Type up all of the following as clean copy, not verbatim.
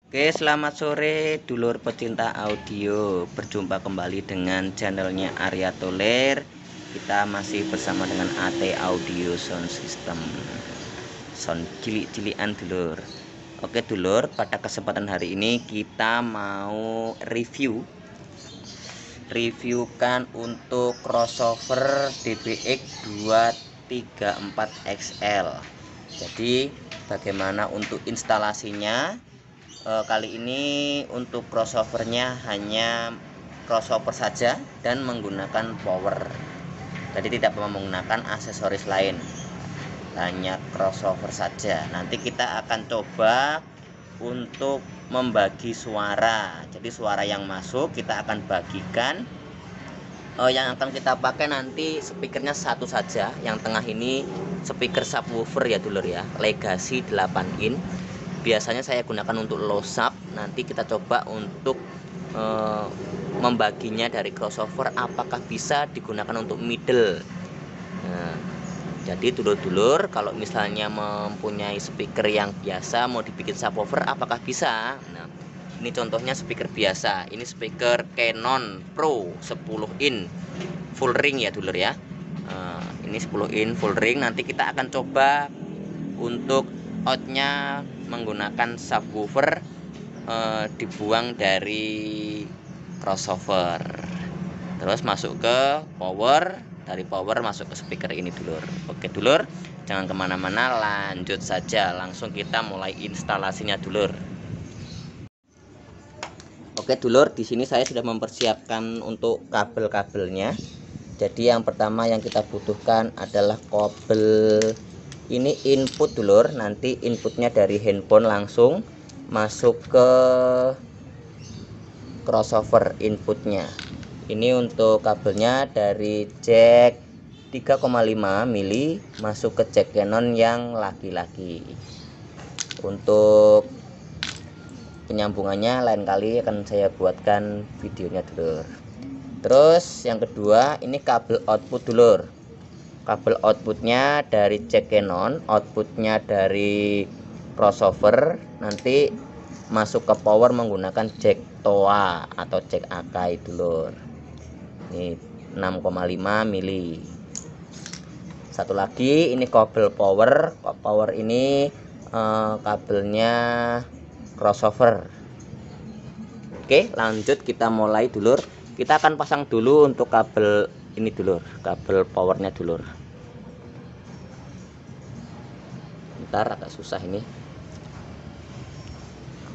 Oke, selamat sore dulur pecinta audio. Berjumpa kembali dengan channelnya Arya Toler. Kita masih bersama dengan AT Audio Sound System. Sound cilik-cilikan dulur. Oke dulur, pada kesempatan hari ini kita mau reviewkan untuk crossover DBX 234 XL. Jadi bagaimana untuk instalasinya? Kali ini untuk crossovernya hanya crossover saja dan menggunakan power. Jadi tidak menggunakan aksesoris lain, hanya crossover saja. Nanti kita akan coba untuk membagi suara. Jadi suara yang masuk kita akan bagikan. Yang akan kita pakai nanti speakernya satu saja. Yang tengah ini speaker subwoofer ya dulur ya, Legacy 8 in. Biasanya saya gunakan untuk low sub. Nanti kita coba untuk membaginya dari crossover apakah bisa digunakan untuk middle. Nah, jadi dulur-dulur kalau misalnya mempunyai speaker yang biasa mau dibikin subwoofer apakah bisa. Nah, ini contohnya speaker biasa. Ini speaker Canon Pro 10 in full ring ya dulur ya. Ini 10 in full ring. Nanti kita akan coba untuk outnya menggunakan subwoofer, dibuang dari crossover, terus masuk ke power, dari power masuk ke speaker ini dulur. Oke dulur, jangan kemana-mana, lanjut saja, langsung kita mulai instalasinya dulur. Oke dulur, di sini saya sudah mempersiapkan untuk kabel-kabelnya. Jadi yang pertama yang kita butuhkan adalah kabel. Ini input dulur, nanti inputnya dari handphone langsung masuk ke crossover inputnya. Ini untuk kabelnya dari jack 3,5 mili masuk ke jack Canon yang laki-laki. Untuk penyambungannya lain kali akan saya buatkan videonya dulur. Terus yang kedua ini kabel output dulur. Kabel outputnya dari jack Canon, outputnya dari crossover, nanti masuk ke power menggunakan jack TOA atau jack Akai dulur. Ini 6,5 mili. Satu lagi ini kabel power. Power ini kabelnya crossover. Oke, lanjut kita mulai dulur. Kita akan pasang dulu untuk kabel ini dulur, kabel powernya dulur. Bentar, agak susah ini.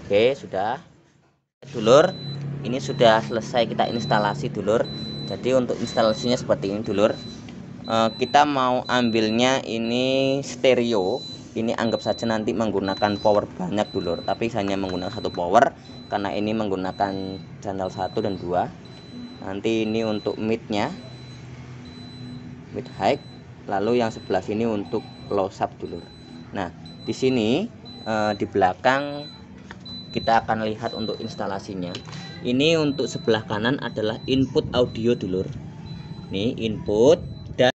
Oke, sudah dulur, ini sudah selesai kita instalasi dulur. Jadi untuk instalasinya seperti ini dulur. Kita mau ambilnya ini stereo. Ini anggap saja nanti menggunakan power banyak dulur, tapi hanya menggunakan satu power karena ini menggunakan channel 1 dan 2. Nanti ini untuk midnya, mid high, lalu yang sebelah sini untuk low sub dulur. Nah, di sini di belakang kita akan lihat untuk instalasinya. Ini untuk sebelah kanan adalah input audio dulur. Nih input, dan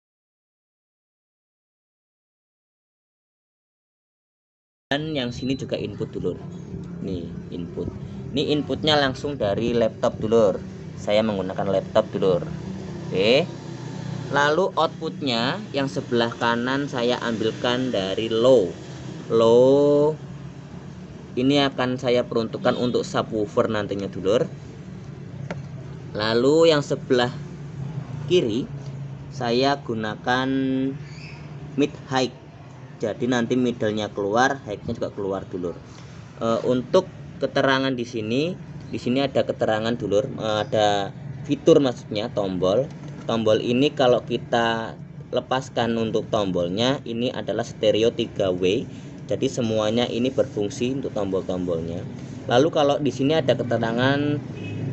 yang sini juga input dulur. Nih input. Ini inputnya langsung dari laptop dulur. Saya menggunakan laptop dulur. Oke. Lalu outputnya yang sebelah kanan saya ambilkan dari low. Ini akan saya peruntukkan untuk subwoofer nantinya dulur. Lalu yang sebelah kiri saya gunakan mid high. Jadi nanti middle-nya keluar, high-nya juga keluar dulur. Untuk keterangan di sini ada keterangan dulur, ada fitur maksudnya tombol. Tombol ini kalau kita lepaskan untuk tombolnya, ini adalah stereo 3 way. Jadi semuanya ini berfungsi untuk tombol-tombolnya. Lalu kalau di sini ada keterangan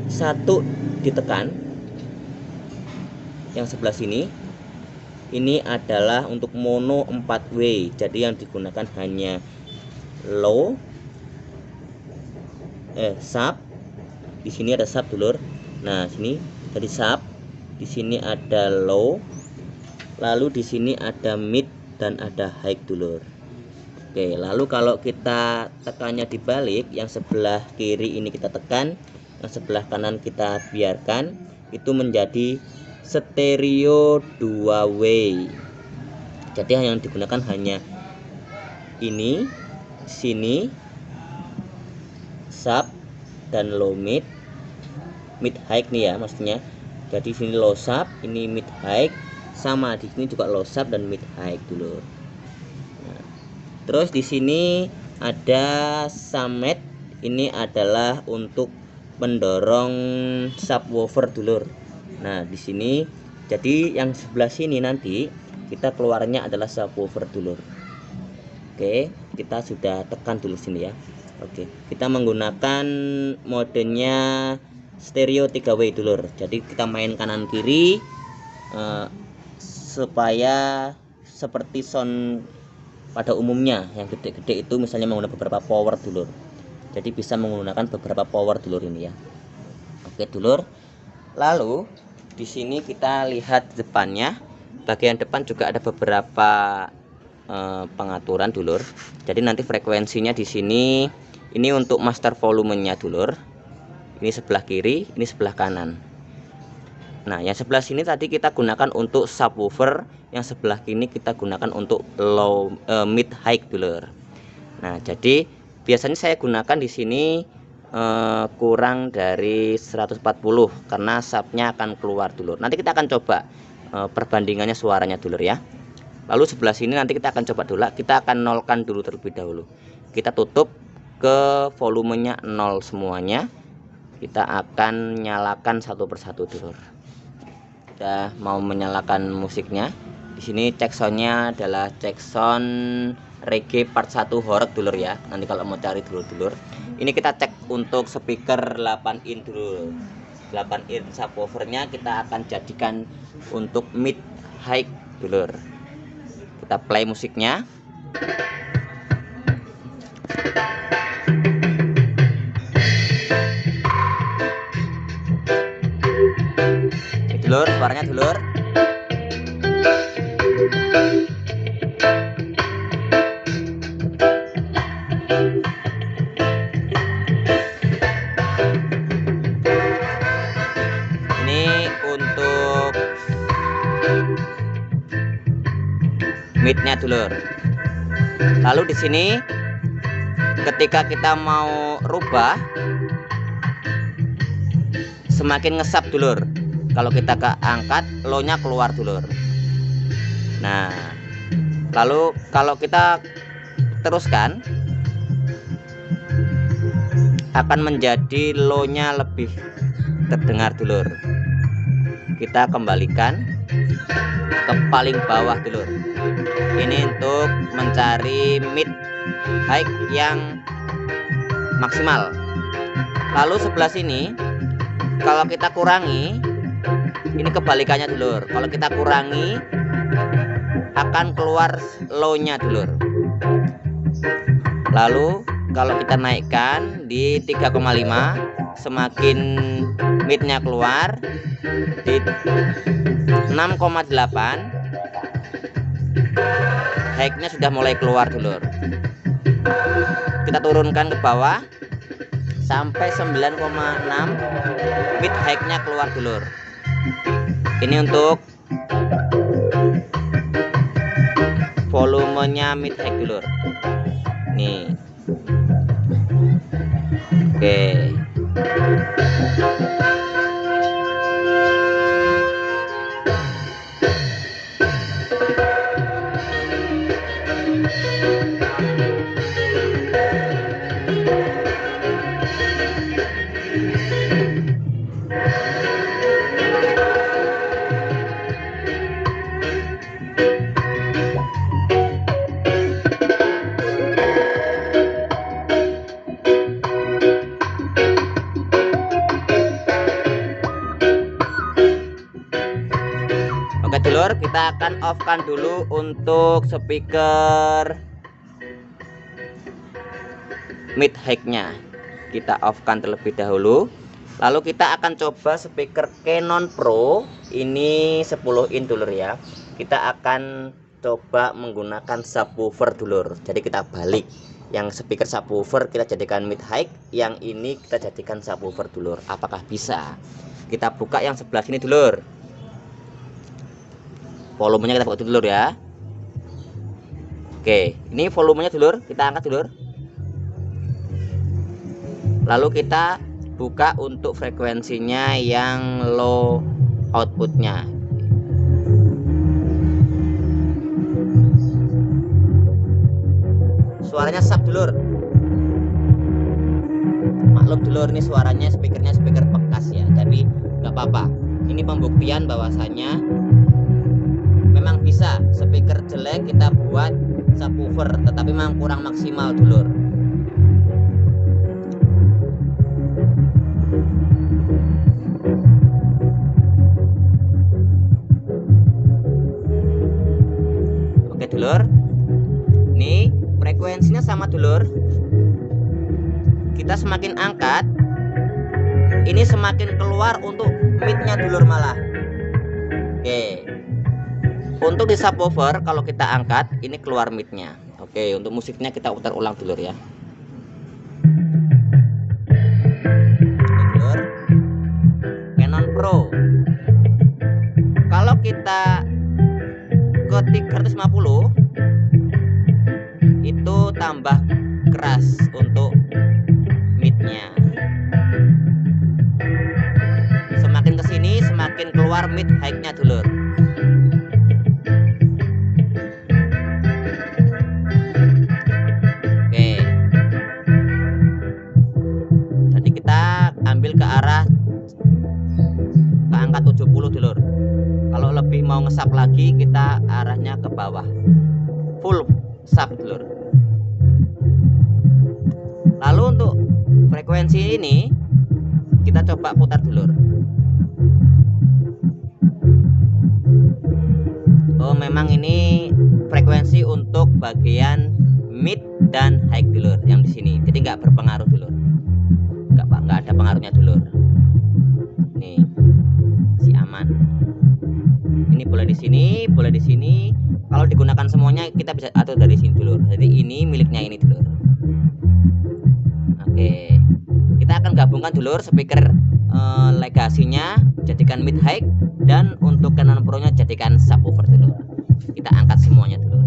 1 ditekan, yang sebelah sini ini adalah untuk mono 4 way. Jadi yang digunakan hanya low, sub. Di sini ada sub dulur. Nah, sini dari sub, di sini ada low, lalu di sini ada mid dan ada high dulur. Oke, lalu kalau kita tekannya dibalik, yang sebelah kiri ini kita tekan, yang sebelah kanan kita biarkan, itu menjadi stereo 2 way. Jadi yang digunakan hanya ini, sini, sub dan low mid high nih ya maksudnya. Jadi sini low sub, ini mid high, sama di sini juga low sub dan mid high dulu. Nah, terus di sini ada summit, ini adalah untuk mendorong subwoofer dulur. Nah di sini jadi yang sebelah sini nanti kita keluarnya adalah subwoofer dulur. Oke, kita sudah tekan dulu sini ya. Oke, kita menggunakan modenya stereo 3 way dulur. Jadi kita main kanan kiri supaya seperti sound pada umumnya yang gede-gede itu misalnya menggunakan beberapa power dulur. Jadi bisa menggunakan beberapa power dulur ini ya. Oke dulur. Lalu di sini kita lihat depannya. Bagian depan juga ada beberapa pengaturan dulur. Jadi nanti frekuensinya di sini ini untuk master volumenya dulur. Ini sebelah kiri, ini sebelah kanan. Nah, yang sebelah sini tadi kita gunakan untuk subwoofer, yang sebelah kiri kita gunakan untuk low mid high dulur. Nah, jadi biasanya saya gunakan di sini kurang dari 140 karena subnya akan keluar dulur. Nanti kita akan coba perbandingannya suaranya dulur ya. Lalu sebelah sini nanti kita akan coba dulu, kita akan nolkan dulu terlebih dahulu. Kita tutup ke volumenya 0 semuanya. Kita akan nyalakan satu persatu dulur. Kita mau menyalakan musiknya. Di sini cek soundnya adalah cek sound reggae part 1 horeg dulur ya. Nanti kalau mau cari dulur-dulur, ini kita cek untuk speaker 8 in dulu. 8 in subwoofernya kita akan jadikan untuk mid high dulur. Kita play musiknya. Dulur, suaranya dulur. Ini untuk midnya dulur. Lalu di sini ketika kita mau rubah, semakin ngesap dulur. Kalau kita angkat, low-nya keluar dulur. Nah, lalu kalau kita teruskan, akan menjadi low-nya lebih terdengar dulur. Kita kembalikan ke paling bawah dulur. Ini untuk mencari mid high yang maksimal. Lalu sebelah sini kalau kita kurangi, ini kebalikannya dulur. Kalau kita kurangi akan keluar low-nya dulur. Lalu kalau kita naikkan di 3,5, semakin midnya keluar. Di 6,8 high-nya sudah mulai keluar dulur. Kita turunkan ke bawah sampai 9,6, mid high-nya keluar dulur. Ini untuk volumenya mid high dulur. Nih. Oke. Oke dulur, kita akan off-kan dulu untuk speaker mid high-nya. Kita off-kan terlebih dahulu. Lalu kita akan coba speaker Canon Pro. Ini 10 in dulur ya. Kita akan coba menggunakan subwoofer dulur. Jadi kita balik, yang speaker subwoofer kita jadikan mid high, yang ini kita jadikan subwoofer dulur. Apakah bisa? Kita buka yang sebelah sini dulur, volumenya kita buka dulur ya. Oke, ini volumenya dulur, kita angkat dulur. Lalu kita buka untuk frekuensinya yang low outputnya. Suaranya sub dulur. Maklum dulur, ini suaranya speakernya speaker bekas ya, tapi nggak apa-apa. Ini pembuktian bahwasanya memang bisa speaker jelek kita buat subwoofer, tetapi memang kurang maksimal dulur. Oke dulur, ini frekuensinya sama dulur. Kita semakin angkat, ini semakin keluar untuk midnya dulur malah. Oke, untuk di subwoofer kalau kita angkat ini keluar midnya. Oke, untuk musiknya kita putar ulang dulur ya. Dulur, Canon Pro. Kalau kita ke 350 itu tambah keras untuk midnya. Semakin kesini semakin keluar mid high-nya dulur. Oke, jadi kita ambil ke arah ke angka 70 dulur. Kalau lebih mau ngesap lagi kita arahnya ke bawah, full sub dulur. Lalu untuk frekuensi ini kita coba putar dulur. Oh, memang ini frekuensi untuk bagian mid dan high dulur yang di sini. Jadi nggak berpengaruh dulur. Nggak ada pengaruhnya dulur. Nih, masih aman. Ini boleh di sini, boleh di sini. Kalau digunakan semuanya kita bisa atur dari sini dulur. Jadi ini miliknya ini dulur. Oke, kita akan gabungkan dulur speaker legasinya jadikan mid high, dan untuk Canon Pro nya jadikan subwoofer dulur. Kita angkat semuanya dulur.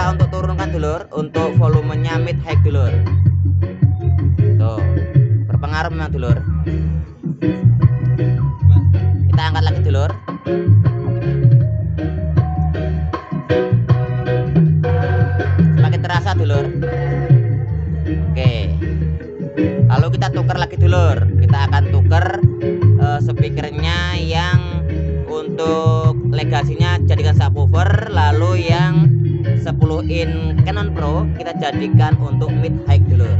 Untuk turunkan dulur, untuk volumenya mid high dulur. Tuh, berpengaruh memang dulur. Kita angkat lagi dulur. Semakin terasa dulur. Oke, lalu kita tukar lagi dulur. Kita akan tukar speakernya yang untuk legasinya jadikan subwoofer, lalu yang 10 in Canon Pro kita jadikan untuk mid high dulur.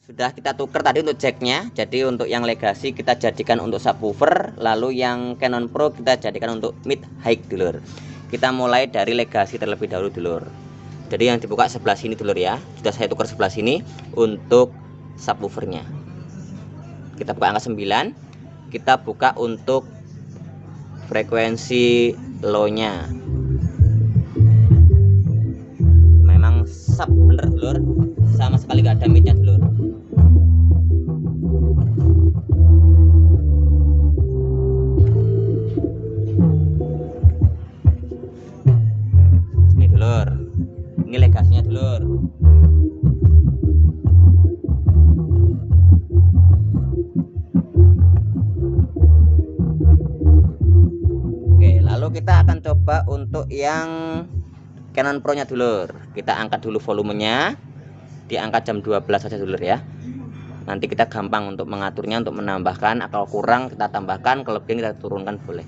Sudah kita tukar tadi untuk jacknya. Jadi untuk yang legasi kita jadikan untuk subwoofer, lalu yang Canon Pro kita jadikan untuk mid high dulur. Kita mulai dari legasi terlebih dahulu dulur. Jadi yang dibuka sebelah sini dulur ya. Sudah saya tukar sebelah sini untuk subwoofernya. Kita buka angka 9. Kita buka untuk frekuensi low-nya. Memang sub bener dulur, sama sekali gak ada midnya dulur. Ini dulur, ini legasinya dulur. kita akan coba untuk yang Canon Pro nya dulur. Kita angkat dulu volumenya, diangkat jam 12 saja dulur ya. Nanti kita gampang untuk mengaturnya, untuk menambahkan. Kalau kurang kita tambahkan, kelebihan kita turunkan boleh.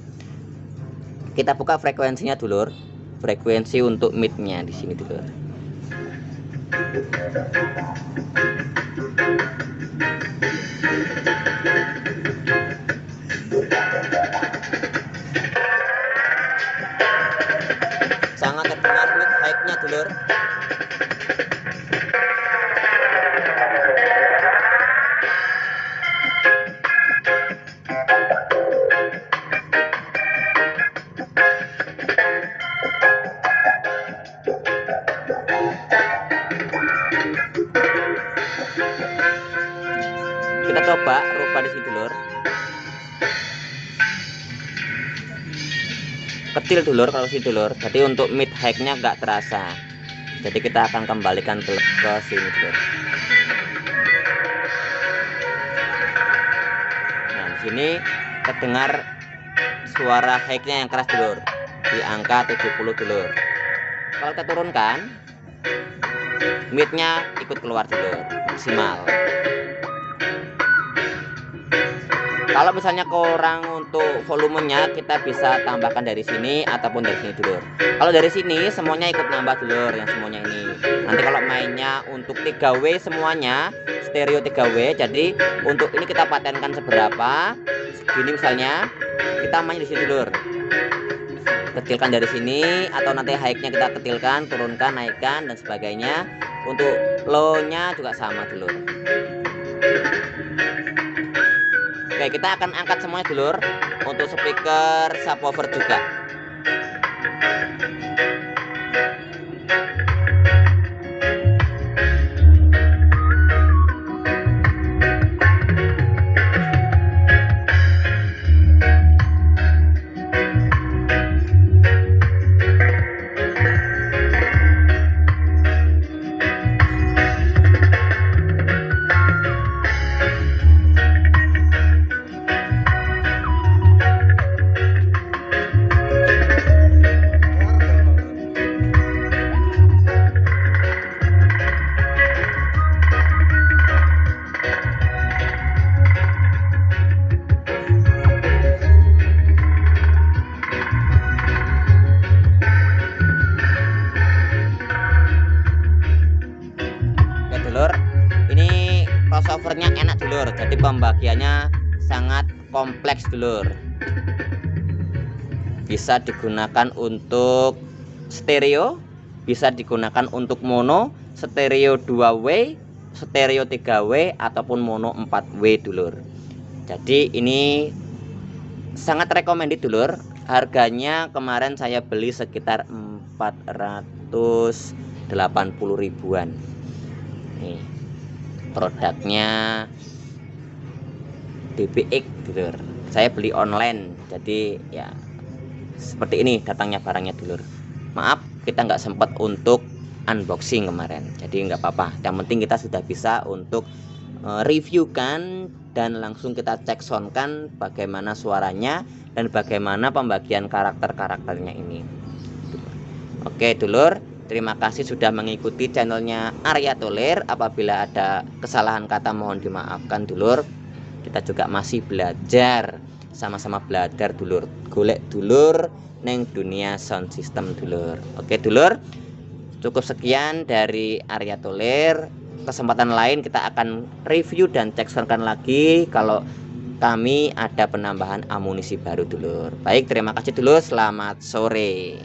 Kita buka frekuensinya dulur. Frekuensi untuk mid-nya di sini dulur. Sangat terdengar mid high-nya dulur. Kita coba rubah di sini dulur. Kecil dulur kalau sini dulur. Jadi untuk mid high-nya nggak terasa. Jadi kita akan kembalikan ke sini dulur. Nah, di sini terdengar suara high-nya yang keras dulur. Di angka 70 dulur. Kalau kita turunkan, mid-nya ikut keluar dulur, maksimal. Kalau misalnya kurang untuk volumenya, kita bisa tambahkan dari sini ataupun dari sini dulur. Kalau dari sini semuanya ikut nambah dulur, yang semuanya ini. Nanti kalau mainnya untuk 3W semuanya, stereo 3W. Jadi untuk ini kita patenkan seberapa, segini misalnya, kita main di sini dulur. Kecilkan dari sini, atau nanti high-nya kita kecilkan, turunkan, naikkan dan sebagainya. Untuk low-nya juga sama dulur. Oke, kita akan angkat semuanya dulur. Untuk speaker subwoofer juga. Ini crossovernya enak dulur, jadi pembagiannya sangat kompleks dulur. Bisa digunakan untuk stereo, bisa digunakan untuk mono, stereo 2W, stereo 3W ataupun mono 4W dulur. Jadi ini sangat recommended dulur. Harganya kemarin saya beli sekitar 480 ribuan. Nih, produknya DBX dulur. Saya beli online, jadi ya seperti ini datangnya barangnya dulur. Maaf kita nggak sempat untuk unboxing kemarin, jadi nggak apa-apa. Yang penting kita sudah bisa untuk reviewkan dan langsung kita cek soundkan bagaimana suaranya dan bagaimana pembagian karakter-karakternya ini. Oke dulur, terima kasih sudah mengikuti channelnya Arya Tholer. Apabila ada kesalahan kata mohon dimaafkan dulur. Kita juga masih belajar, sama-sama belajar dulur. Golek dulur neng dunia sound system dulur. Oke dulur, cukup sekian dari Arya Tholer. Kesempatan lain kita akan review dan cek soundkan lagi kalau kami ada penambahan amunisi baru dulur. Baik, terima kasih dulur, selamat sore.